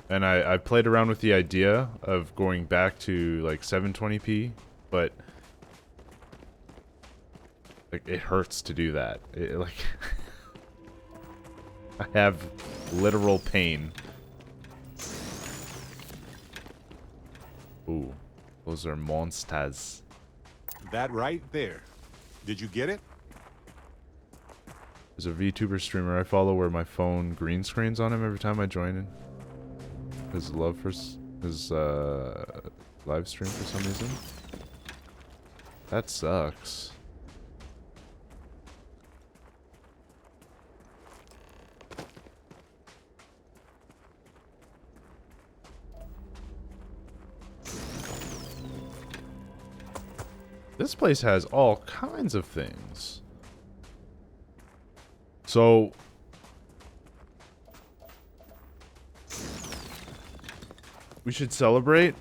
And I played around with the idea of going back to like 720p, but like it hurts to do that. Like I have literal pain. Ooh, those are monsters. That right there. Did you get it? There's a VTuber streamer I follow where my phone green screens on him every time I join in. His love for his live stream for some reason. That sucks. This place has all kinds of things. So we should celebrate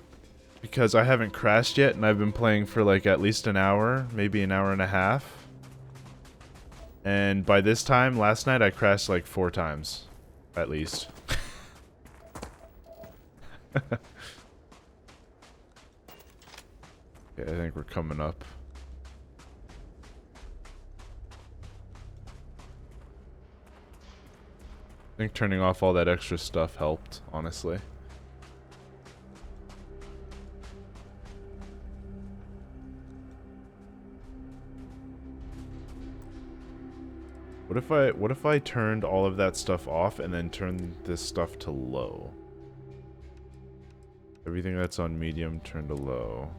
because I haven't crashed yet and I've been playing for like at least an hour, maybe an hour and a half. And by this time, last night I crashed like 4 times, at least. Okay, I think we're coming up. I think turning off all that extra stuff helped, honestly. What if I turned all of that stuff off and then turned this stuff to low? Everything that's on medium turned to low.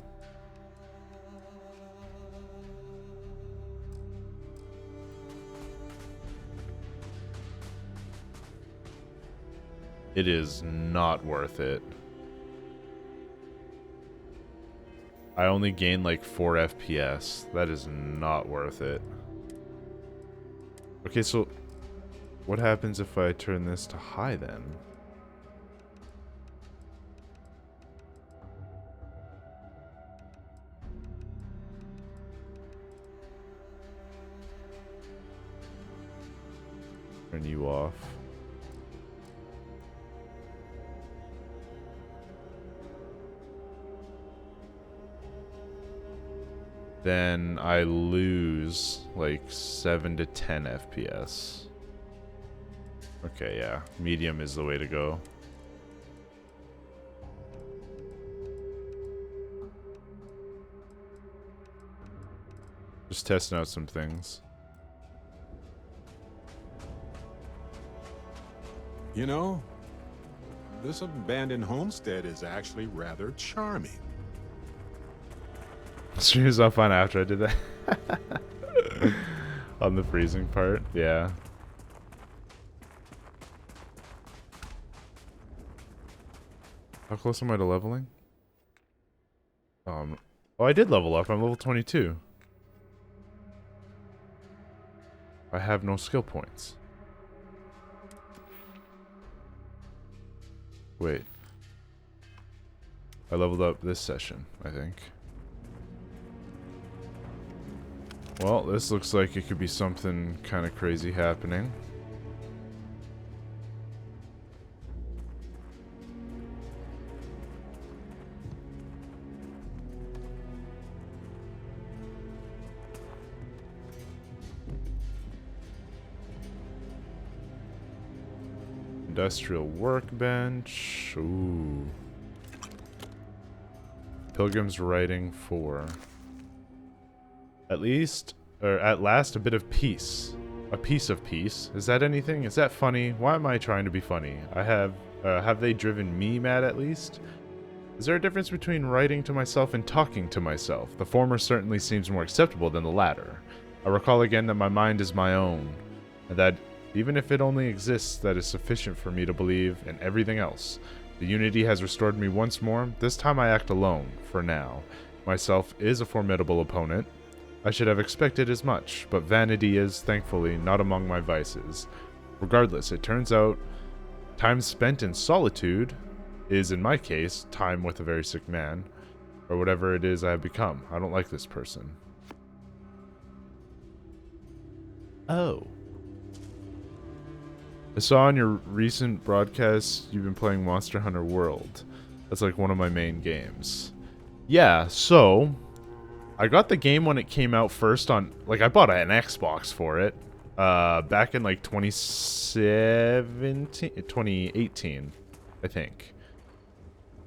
It is not worth it. I only gained like 4 FPS. That is not worth it. Okay, so what happens if I turn this to high then? Turn you off. Then I lose like 7 to 10 FPS. Okay, yeah. Medium is the way to go. Just testing out some things. You know, this abandoned homestead is actually rather charming. Stream was not fun after I did that. On the freezing part, yeah. How close am I to leveling? Oh, I did level up. I'm level 22. I have no skill points. Wait. I leveled up this session, I think. Well, this looks like it could be something kind of crazy happening. Industrial workbench. Ooh. Pilgrim's writing 4. At least, or at last, a bit of peace. A piece of peace. Is that anything? Is that funny? Why am I trying to be funny? Have they driven me mad at least? Is there a difference between writing to myself and talking to myself? The former certainly seems more acceptable than the latter. I recall again that my mind is my own, and that even if it only exists, that is sufficient for me to believe in everything else. The unity has restored me once more. This time I act alone, for now. Myself is a formidable opponent. I should have expected as much, but vanity is, thankfully, not among my vices. Regardless, it turns out, time spent in solitude is, in my case, time with a very sick man, or whatever it is I have become. I don't like this person. Oh. I saw on your recent broadcast you've been playing Monster Hunter World. That's like one of my main games. Yeah, so I got the game when it came out first on, like, I bought an Xbox for it back in like 2018, I think.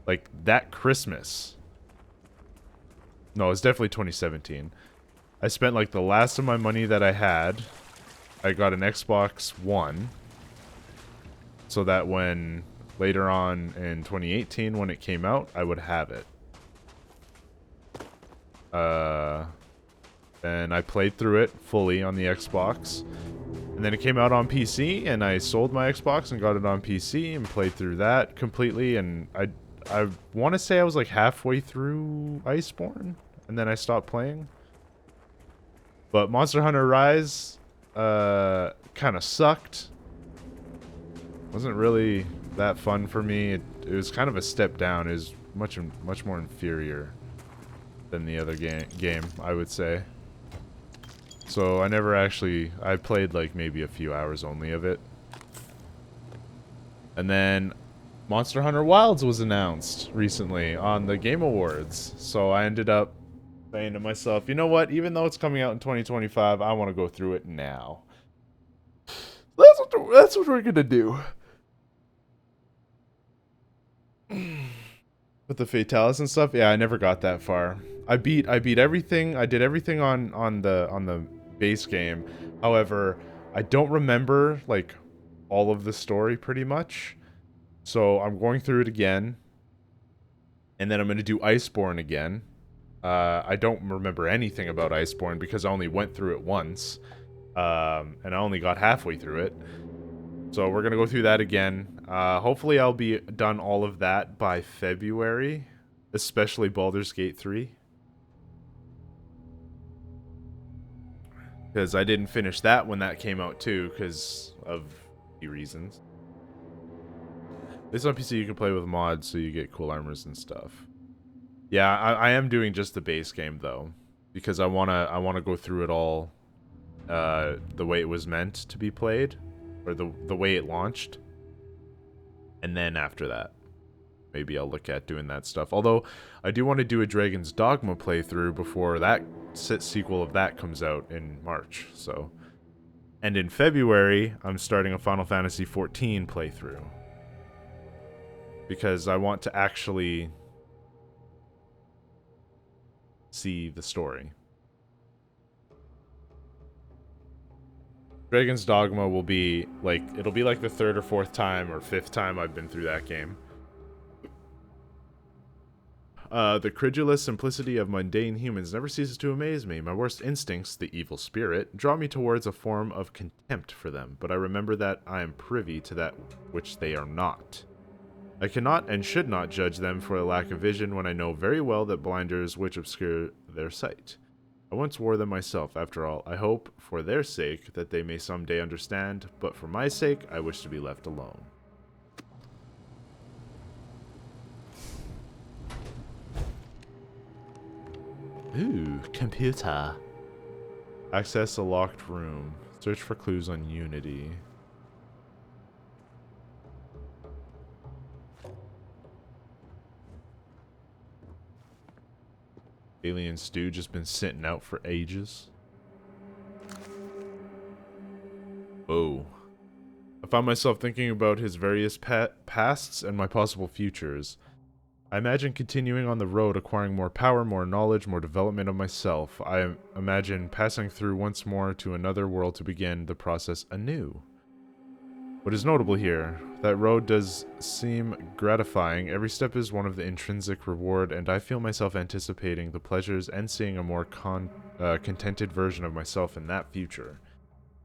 Like that Christmas. No, it's definitely 2017. I spent like the last of my money that I had. I got an Xbox One. So that when later on in 2018 when it came out, I would have it. And I played through it fully on the Xbox. And then it came out on PC, and I sold my Xbox and got it on PC and played through that completely. And I want to say I was like halfway through Iceborne, and then I stopped playing. But Monster Hunter Rise kind of sucked. Wasn't really that fun for me. It was kind of a step down. It was much more inferior than the other game, I would say. So I never actually... I played like maybe a few hours only of it. And then Monster Hunter Wilds was announced recently on the Game Awards. So I ended up saying to myself, you know what? Even though it's coming out in 2025, I want to go through it now. That's what we're gonna do. With the Fatalis and stuff, yeah, I never got that far. I beat everything. I did everything on the base game. However, I don't remember like all of the story pretty much. So I'm going through it again, and then I'm gonna do Iceborne again. I don't remember anything about Iceborne because I only went through it once, and I only got halfway through it. So we're gonna go through that again. Hopefully I'll be done all of that by February, especially Baldur's Gate 3. Because I didn't finish that when that came out too, because of the reasons. At least on PC you can play with mods, so you get cool armors and stuff. Yeah, I am doing just the base game though, because I wanna go through it all, the way it was meant to be played, or the way it launched. And then after that, maybe I'll look at doing that stuff. Although, I do want to do a Dragon's Dogma playthrough before that sequel of that comes out in March. So, and in February, I'm starting a Final Fantasy XIV playthrough. Because I want to actually see the story. Dragon's Dogma will be like, it'll be like the third or fourth time or fifth time I've been through that game. The credulous simplicity of mundane humans never ceases to amaze me. My worst instincts, the evil spirit, draw me towards a form of contempt for them, but I remember that I am privy to that which they are not. I cannot and should not judge them for a lack of vision when I know very well that blinders which obscure their sight. I once wore them myself, after all. I hope, for their sake, that they may someday understand, but for my sake, I wish to be left alone. Ooh, computer. Access a locked room. Search for clues on Unity. Alien stew just been sitting out for ages. Oh. I found myself thinking about his various pasts and my possible futures. I imagine continuing on the road, acquiring more power, more knowledge, more development of myself. I imagine passing through once more to another world to begin the process anew. What is notable here, that road does seem gratifying. Every step is one of the intrinsic reward, and I feel myself anticipating the pleasures and seeing a more contented version of myself in that future.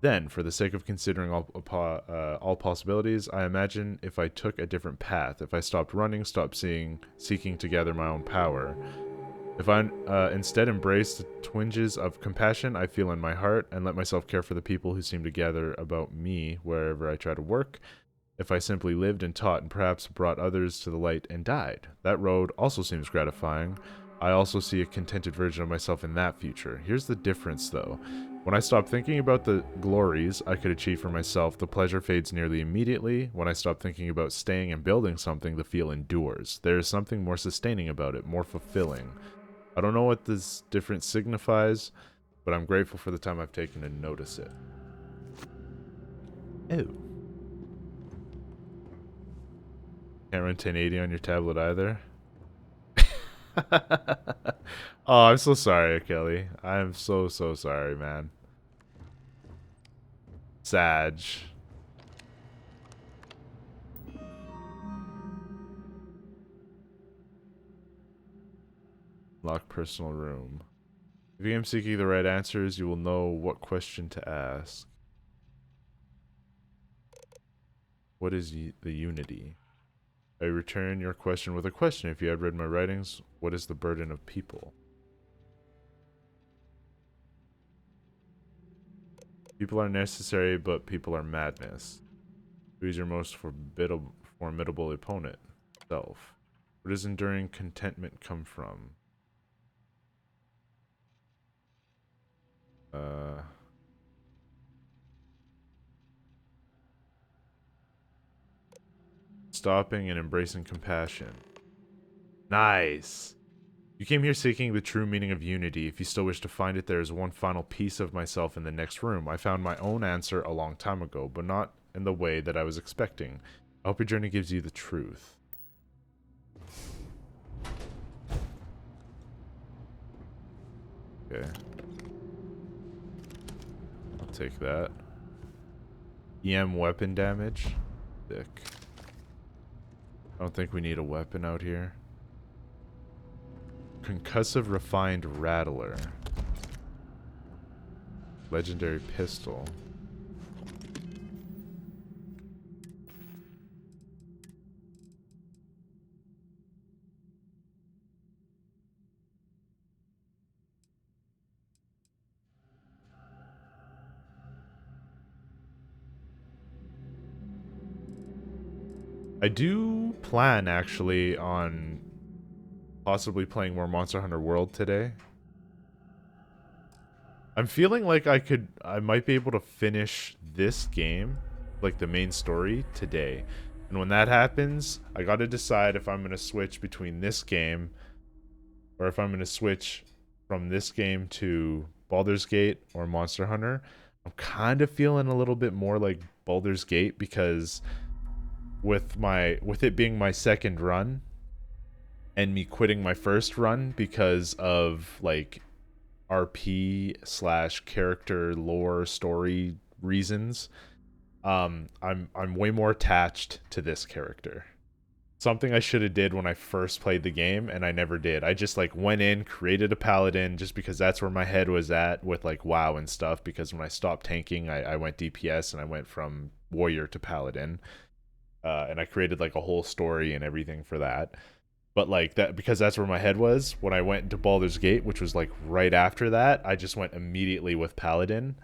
Then, for the sake of considering all possibilities, I imagine if I took a different path, if I stopped running, stopped seeking to gather my own power, if I instead embrace the twinges of compassion I feel in my heart and let myself care for the people who seem to gather about me wherever I try to work, if I simply lived and taught and perhaps brought others to the light and died, that road also seems gratifying. I also see a contented version of myself in that future. Here's the difference, though. When I stop thinking about the glories I could achieve for myself, the pleasure fades nearly immediately. When I stop thinking about staying and building something, the feel endures. There is something more sustaining about it, more fulfilling. I don't know what this difference signifies, but I'm grateful for the time I've taken to notice it. Oh. Can't run 1080 on your tablet either? Oh, I'm so sorry, Kelly. I'm so sorry, man. Sag. Lock personal room. If you am seeking the right answers, you will know what question to ask. What is the unity? I return your question with a question. If you had read my writings, what is the burden of people? People are necessary, but people are madness. Who is your most formidable opponent? Self. Where does enduring contentment come from? Stopping and embracing compassion. Nice. You came here seeking the true meaning of unity. If you still wish to find it, there is one final piece of myself in the next room. I found my own answer a long time ago, but not in the way that I was expecting. I hope your journey gives you the truth. Okay. I'll take that. EM weapon damage. Sick. I don't think we need a weapon out here. Concussive refined rattler. Legendary pistol. I do plan actually on possibly playing more Monster Hunter World today. I'm feeling like I might be able to finish this game, like the main story, today. And when that happens, I gotta decide if I'm gonna switch between this game or if I'm gonna switch from this game to Baldur's Gate or Monster Hunter. I'm kind of feeling a little bit more like Baldur's Gate because with it being my second run and me quitting my first run because of like RP / character lore story reasons, I'm way more attached to this character. Something I should have did when I first played the game and I never did. I just like went in, created a paladin just because that's where my head was at with like WoW and stuff, because when I stopped tanking, I went DPS and I went from warrior to paladin. And I created like a whole story and everything for that. But like that, because that's where my head was when I went into Baldur's Gate, which was like right after that, I just went immediately with Paladin,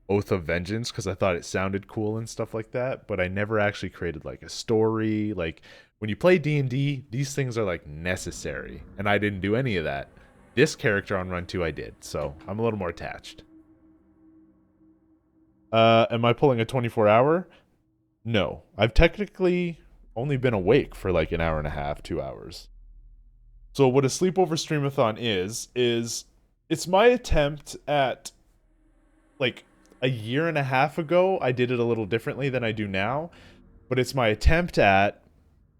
Oath of Vengeance, because I thought it sounded cool and stuff like that. But I never actually created like a story. Like when you play D&D, these things are like necessary, and I didn't do any of that. This character on Run 2 I did, so I'm a little more attached. Am I pulling a 24-hour? No, I've technically only been awake for like an hour and a half, 2 hours. So what a sleepover streamathon is it's my attempt at, like, a year and a half ago, I did it a little differently than I do now, but it's my attempt at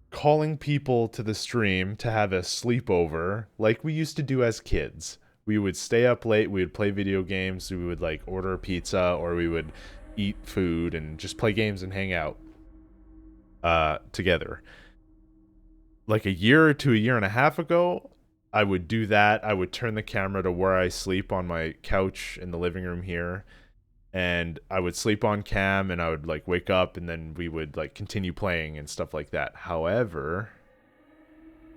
calling people to the stream to have a sleepover like we used to do as kids. We would stay up late, we would play video games, we would like order pizza, or we would eat food and just play games and hang out together. Like a year to a year and a half ago, I would do that. I would turn the camera to where I sleep on my couch in the living room here, and I would sleep on cam, and I would like wake up, and then we would like continue playing and stuff like that. However,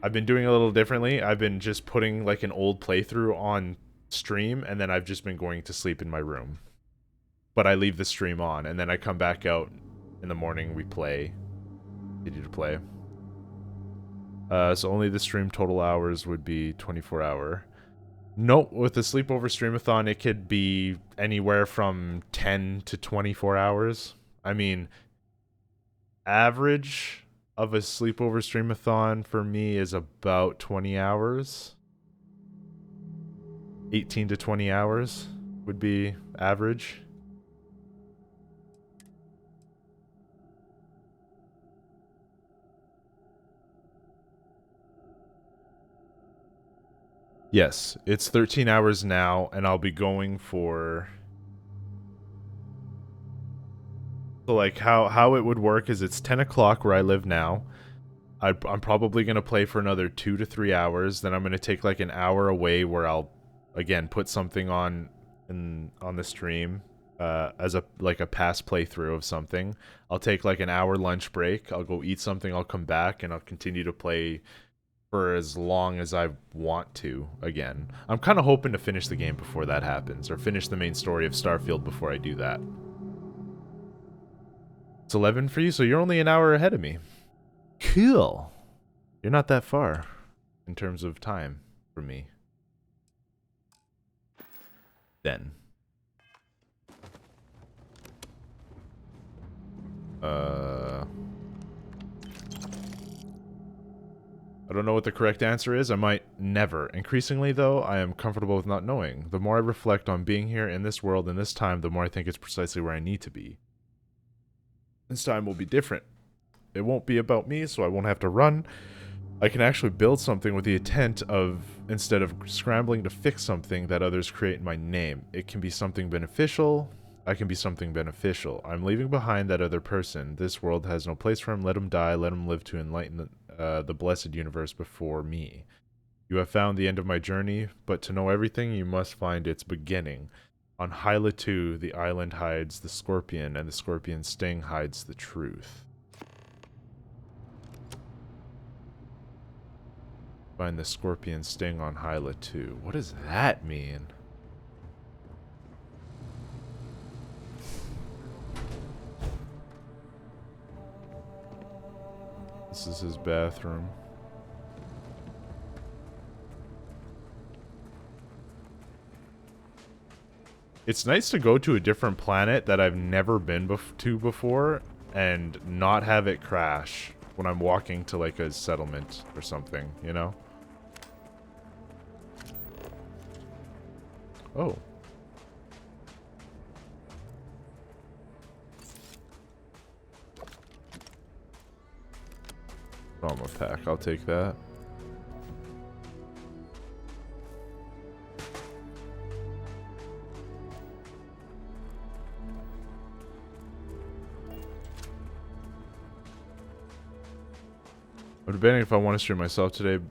I've been doing a little differently. I've been just putting like an old playthrough on stream, and then I've just been going to sleep in my room. But I leave the stream on, and then I come back out in the morning, we play. Continue to play. So only the stream total hours would be 24 hour. Nope, with the sleepover streamathon, it could be anywhere from 10 to 24 hours. I mean, average of a sleepover streamathon for me is about 20 hours. 18 to 20 hours would be average. Yes, it's 13 hours now, and I'll be going for... So, like, how it would work is it's 10 o'clock where I live now. I'm probably going to play for another 2 to 3 hours. Then I'm going to take, like, an hour away where I'll, again, put something on the stream as a past playthrough of something. I'll take, like, an hour lunch break. I'll go eat something. I'll come back, and I'll continue to play for as long as I want to again. I'm kind of hoping to finish the game before that happens, or finish the main story of Starfield before I do that. It's 11 for you, so you're only an hour ahead of me. Cool. You're not that far in terms of time for me. Then. I don't know what the correct answer is. I might never. Increasingly, though, I am comfortable with not knowing. The more I reflect on being here in this world in this time, the more I think it's precisely where I need to be. This time will be different. It won't be about me, so I won't have to run. I can actually build something with the intent of, instead of scrambling to fix something that others create in my name. It can be something beneficial. I can be something beneficial. I'm leaving behind that other person. This world has no place for him. Let him die. Let him live to enlighten the blessed universe before me. You have found the end of my journey, but to know everything, you must find its beginning. On Hyla 2, the island hides the scorpion, and the scorpion's sting hides the truth. Find the scorpion sting on Hyla 2. What does that mean? This is his bathroom. It's nice to go to a different planet that I've never been to before and not have it crash when I'm walking to like a settlement or something, you know? Oh. Trauma pack, I'll take that. I'm debating if I want to stream myself today,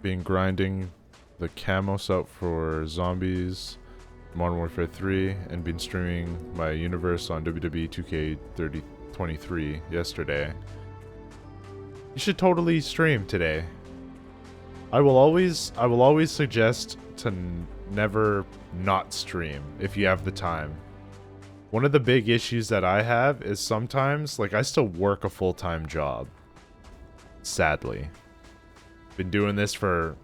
being grinding the camos out for zombies, Modern Warfare 3, and been streaming my universe on WWE 2K23 yesterday. You should totally stream today. I will always suggest to never not stream if you have the time. One of the big issues that I have is sometimes, like, I still work a full-time job. Sadly. Been doing this for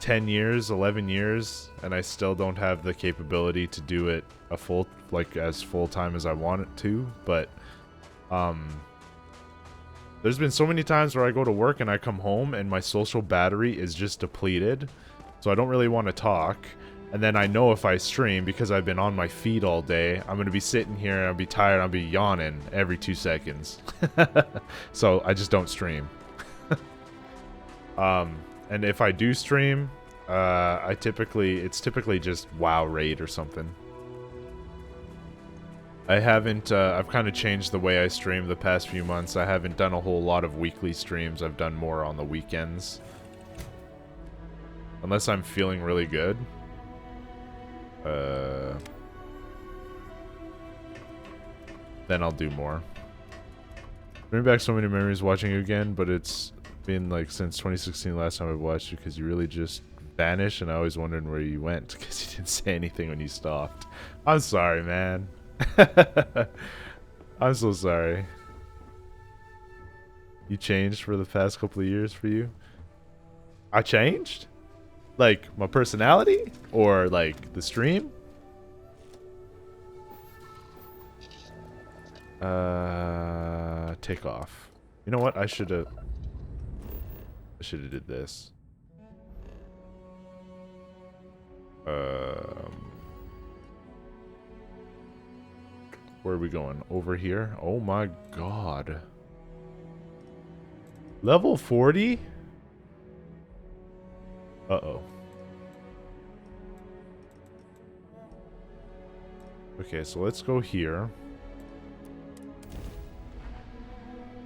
10 years, 11 years, and I still don't have the capability to do it as full-time as I want it to, but, there's been so many times where I go to work and I come home and my social battery is just depleted, so I don't really want to talk. And then I know if I stream, because I've been on my feet all day, I'm going to be sitting here and I'll be tired, I'll be yawning every 2 seconds. So I just don't stream. And if I do stream, it's typically just WoW raid or something. I haven't, I've kind of changed the way I stream the past few months. I haven't done a whole lot of weekly streams. I've done more on the weekends. Unless I'm feeling really good. Then I'll do more. Bring back so many memories watching you again, but it's been like since 2016 last time I watched you, because you really just vanished and I always wondered where you went because you didn't say anything when you stopped. I'm sorry, man. I'm so sorry. You changed for the past couple of years for you? I changed? Like, my personality? Or, like, the stream? Take off. You know what? I should've did this. Where are we going? Over here? Oh my god. Level 40? Uh-oh. Okay, so let's go here.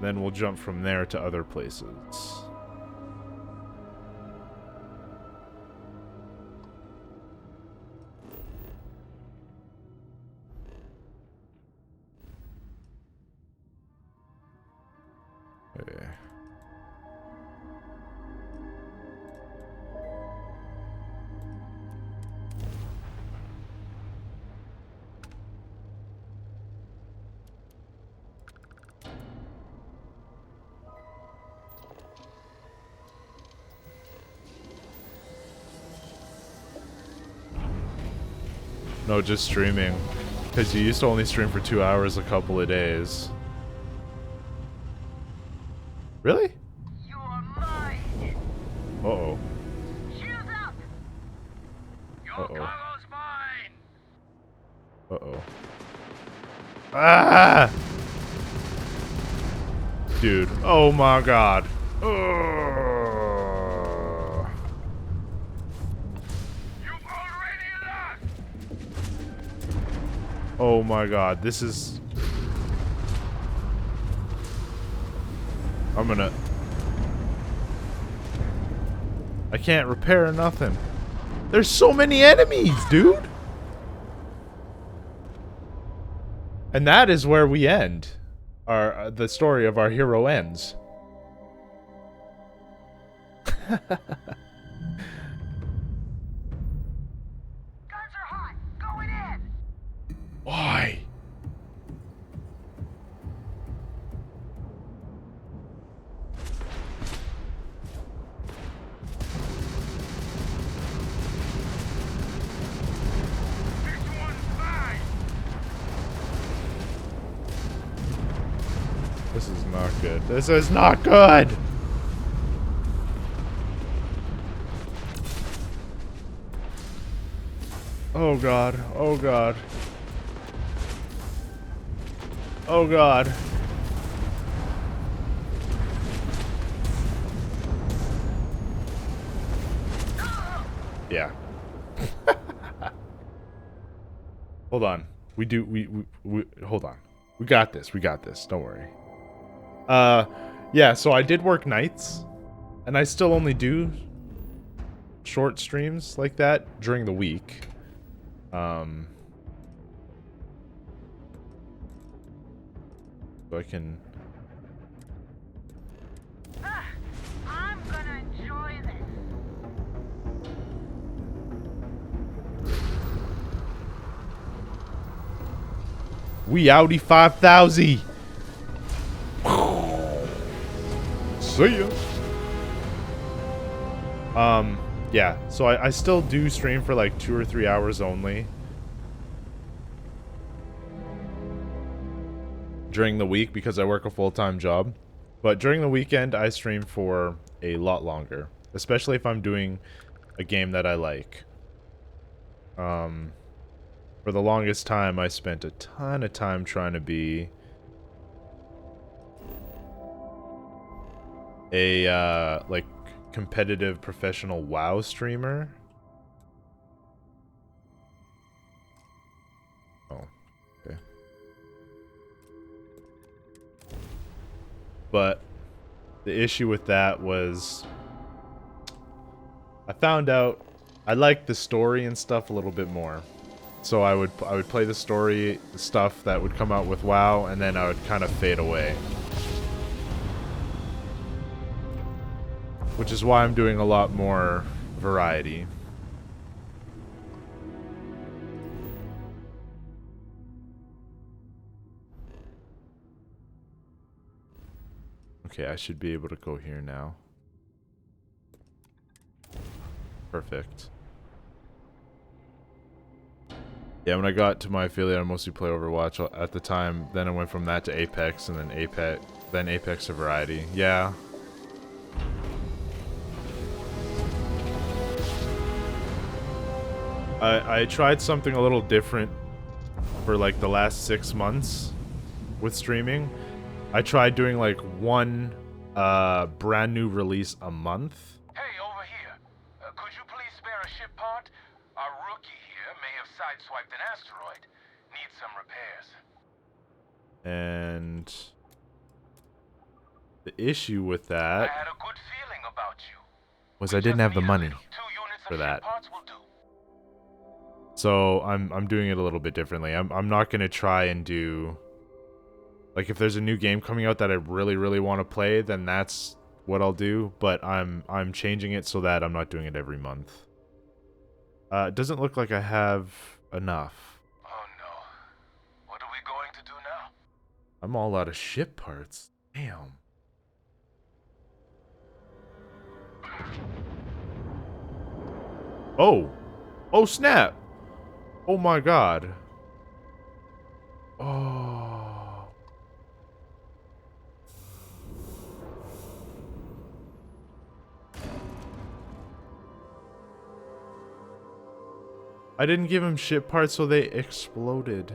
Then we'll jump from there to other places. Okay. No, just streaming. Because you used to only stream for 2 hours a couple of days. Really? You're mine. Uh-oh. Shields up. Your cargo's mine. Uh-oh. Ah! Dude. Oh my god. Ugh. You've already lost. Oh my god. This is... I'm gonna... I can't repair nothing. There's so many enemies, dude! And that is where we end. The story of our hero ends. Guns are hot. Going in. Why? This one's mine. This is not good. This is not good! Oh god. Oh god. Oh god. Yeah. Hold on. We hold on. We got this. We got this. Don't worry. Yeah, so I did work nights, and I still only do short streams like that during the week. So I can... I'm gonna enjoy this. We Audi 5000! See ya! Yeah, so I still do stream for like 2 or 3 hours only. During the week because I work a full-time job. But during the weekend, I stream for a lot longer. Especially if I'm doing a game that I like. For the longest time, I spent a ton of time trying to be a, like, competitive professional WoW streamer. Oh, okay. But the issue with that was I found out I liked the story and stuff a little bit more. So I would play the story stuff that would come out with WoW, and then I would kind of fade away. Which is why I'm doing a lot more variety. Okay, I should be able to go here now. Perfect. Yeah, when I got to my affiliate, I mostly play Overwatch at the time. Then I went from that to Apex, and then Apex to Variety. Yeah. I tried something a little different for like the last 6 months with streaming. I tried doing like one brand new release a month. Hey, over here. Could you please spare a ship part? Our rookie here may have sideswiped an asteroid. Needs some repairs. And the issue with I that had a good feeling about you. was I didn't have the money 2 units for of that. ship parts will do. So I'm doing it a little bit differently. I'm not gonna try and do, like, if there's a new game coming out that I really want to play, then that's what I'll do. But I'm changing it so that I'm not doing it every month. It doesn't look like I have enough. Oh no. What are we going to do now? I'm all out of ship parts. Damn. Oh. Oh snap. Oh my god. Oh. I didn't give him ship parts, so they exploded.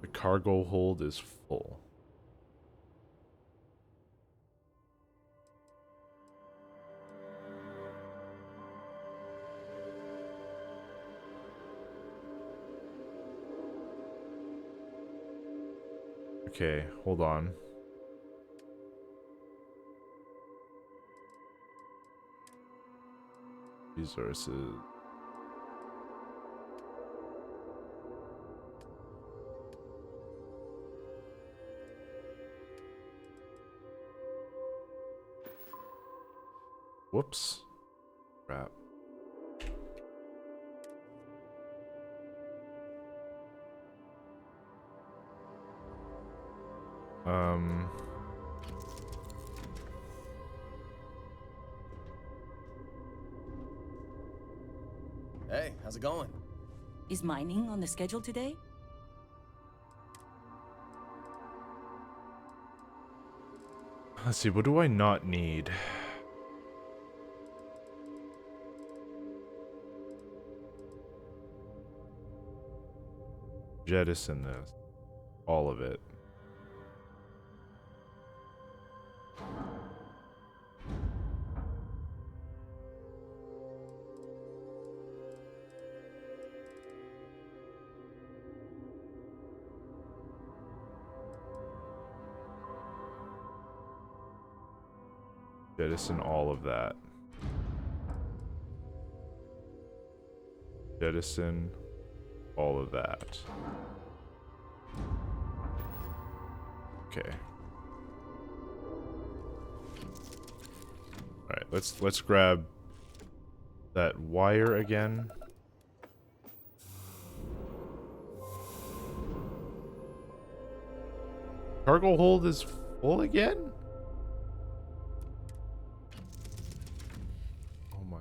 The cargo hold is full. Okay, hold on. Resources. Whoops. Crap. Hey, how's it going? Is mining on the schedule today? Let's see, what do I not need? Jettison this. All of it. Jettison all of that. Jettison all of that. Okay. Alright, let's grab that wire again. Cargo hold is full again? Oh my.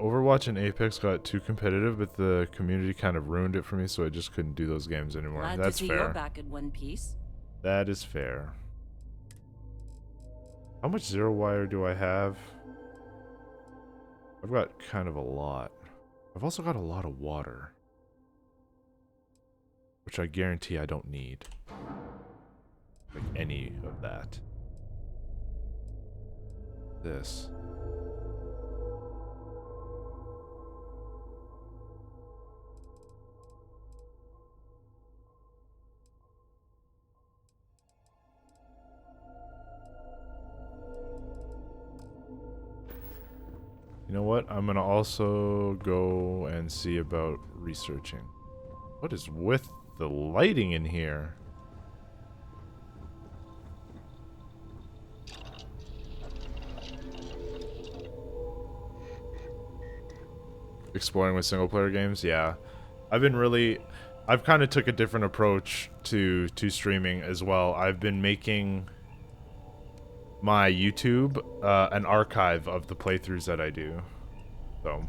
Overwatch and Apex got too competitive, but the community kind of ruined it for me, so I just couldn't do those games anymore. Glad That's to see fair. you're back in one piece. That is fair. How much zero wire do I have? I've got kind of a lot. I've also got a lot of water, which I guarantee I don't need. Like any of that. This. You know what? I'm gonna also go and see about researching. What is with the lighting in here? Exploring with single player games? Yeah. I've kind of took a different approach to streaming as well. I've been making my YouTube an archive of the playthroughs that I do. So